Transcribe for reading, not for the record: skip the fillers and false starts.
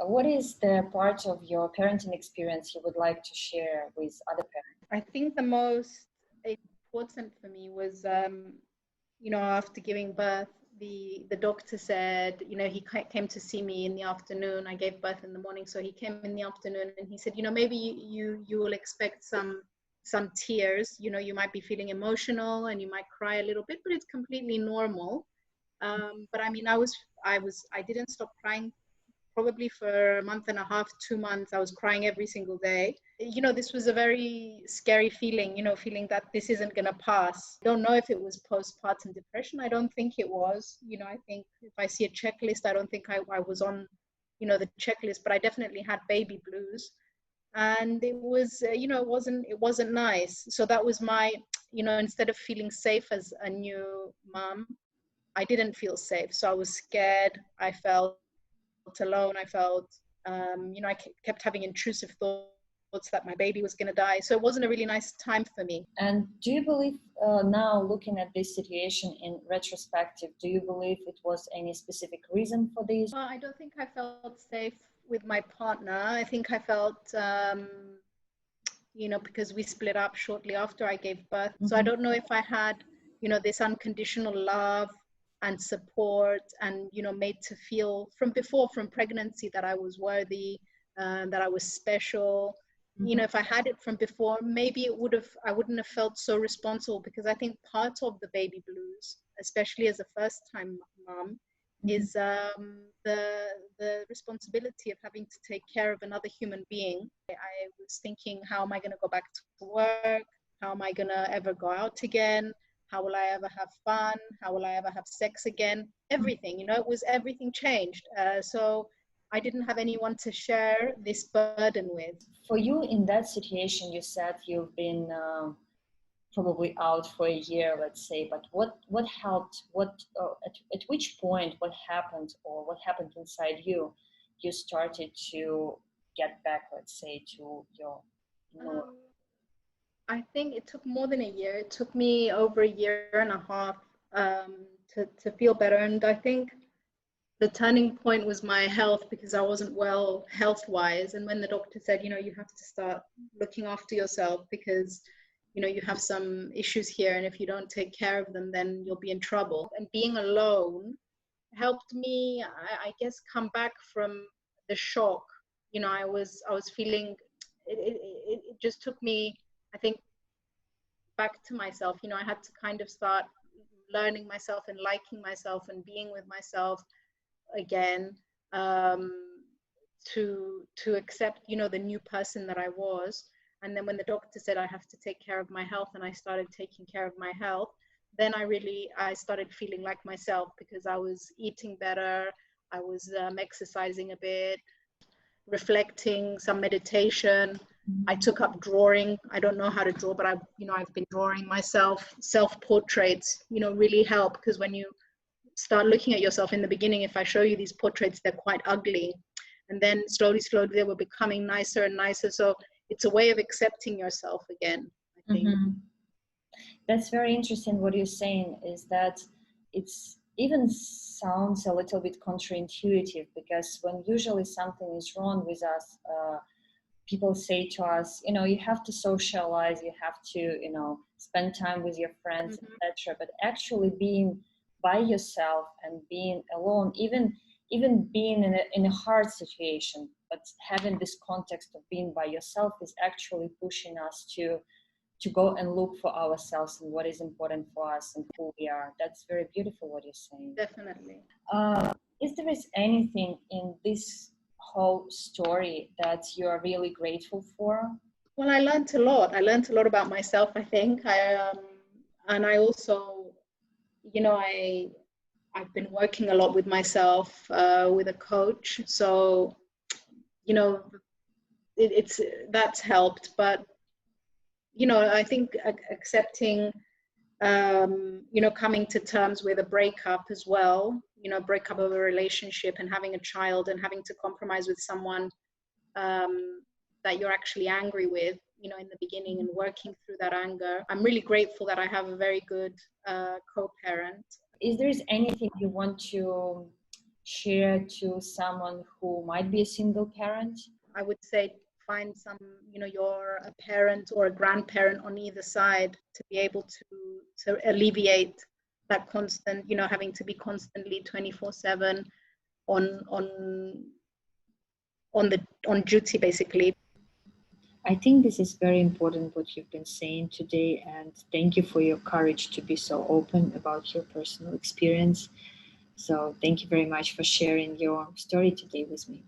What is the part of your parenting experience you would like to share with other parents? I think the most important for me was, after giving birth, the doctor said, he came to see me in the afternoon. I gave birth in the morning, so he came in the afternoon and he said, maybe you will expect some tears. You might be feeling emotional and you might cry a little bit, but it's completely normal. But I mean, I didn't stop crying probably for a month and a half, 2 months. I was crying every single day. This was a very scary feeling, feeling that this isn't going to pass. I don't know if it was postpartum depression. I don't think it was. I think if I see a checklist, I don't think I was on, the checklist, but I definitely had baby blues. And it was, it wasn't nice. So that was my, instead of feeling safe as a new mom, I didn't feel safe. So I was scared. I felt alone. I felt, I kept having intrusive thoughts that my baby was going to die. So it wasn't a really nice time for me. And do you believe now, looking at this situation in retrospective, do you believe it was any specific reason for this? I don't think I felt safe with my partner. I think I felt, because we split up shortly after I gave birth. So I don't know if I had, this unconditional love and support and, made to feel from pregnancy that I was worthy, that I was special. If I had it from before, maybe I wouldn't have felt so responsible, because I think part of the baby blues, especially as a first time mom, is the responsibility of having to take care of another human being. I was thinking, how am I going to go back to work? How am I going to ever go out again? How will I ever have fun? How will I ever have sex again? Everything, everything changed. So I didn't have anyone to share this burden with. For you in that situation, you said you've been probably out for a year, let's say, but what helped? At which point, what happened, or what happened inside you? You started to get back, let's say, to your I think it took more than a year. It took me over a year and a half to feel better. And I think the turning point was my health, because I wasn't well health-wise. And when the doctor said, you have to start looking after yourself, because, you have some issues here, and if you don't take care of them, then you'll be in trouble. And being alone helped me, I guess, come back from the shock. I was feeling, it just took me, I think, back to myself. I had to kind of start learning myself and liking myself and being with myself again, to accept, the new person that I was. And then when the doctor said I have to take care of my health, and I started taking care of my health, then I started feeling like myself, because I was eating better, I was exercising a bit, reflecting, some meditation. I took up drawing. I don't know how to draw, but I've been drawing myself. Self-portraits, really help, because when you start looking at yourself in the beginning, if I show you these portraits, they're quite ugly. And then slowly they were becoming nicer and nicer. So it's a way of accepting yourself again, I think. That's very interesting. What you're saying is that it's even sounds a little bit counterintuitive, because when usually something is wrong with us, people say to us, you have to socialize, you have to, spend time with your friends, etc. But actually being by yourself and being alone, even being in a hard situation, but having this context of being by yourself is actually pushing us to go and look for ourselves and what is important for us and who we are. That's very beautiful what you're saying. Definitely. Is there anything in this whole story that you are really grateful for? Well, I learned a lot. I learned a lot about myself, I think. And I also, I've been working a lot with myself, with a coach. So, that's helped. But, I think accepting, coming to terms with a breakup as well, breakup of a relationship and having a child and having to compromise with someone that you're actually angry with, in the beginning, and working through that anger. I'm really grateful that I have a very good co-parent. Is there anything you want to share to someone who might be a single parent? I would say find some, you're a parent or a grandparent on either side to be able to alleviate that constant, having to be constantly 24/7 on duty, basically. I think this is very important what you've been saying today, and thank you for your courage to be so open about your personal experience. So thank you very much for sharing your story today with me.